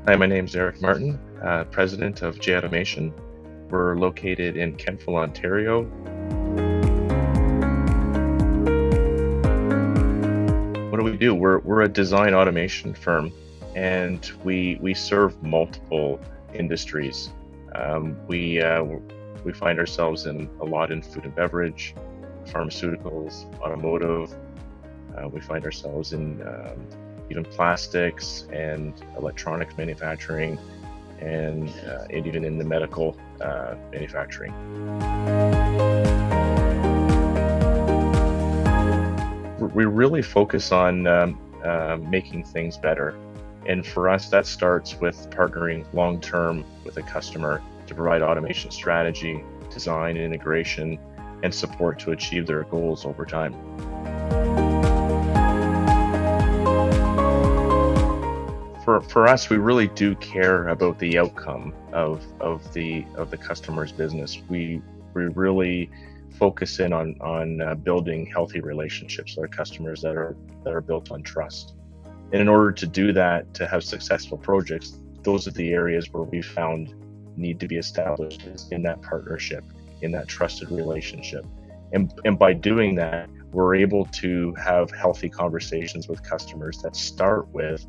Hi, my name's Eric Martin, president of JAE Automation. We're located in Kentville, Ontario. What do we do? We're a design automation firm, and we serve multiple industries. We find ourselves in a lot in food and beverage, pharmaceuticals, automotive. We find ourselves in even plastics and electronics manufacturing, and even in the medical manufacturing. We really focus on making things better. And for us, that starts with partnering long term with a customer to provide automation strategy, design, integration, and support to achieve their goals over time. For us, we really do care about the outcome of the customer's business. We really focus in on building healthy relationships with our customers that are built on trust. And in order to do that, to have successful projects, those are the areas where we found need to be established is in that partnership, in that trusted relationship. And by doing that, we're able to have healthy conversations with customers that start with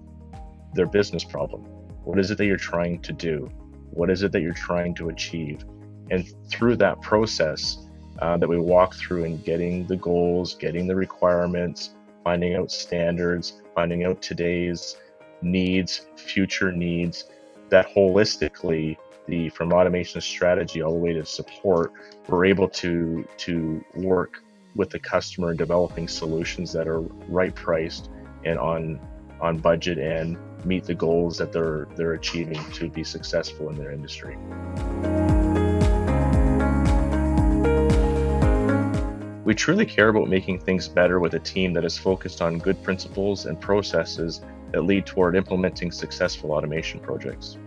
their business problem. What is it that you're trying to do? What is it that you're trying to achieve? And through that process that we walk through in getting the goals, getting the requirements, finding out standards, finding out today's needs, future needs, that holistically, from automation strategy all the way to support, we're able to work with the customer in developing solutions that are right priced and on budget and meet the goals that they're achieving to be successful in their industry. We truly care about making things better with a team that is focused on good principles and processes that lead toward implementing successful automation projects.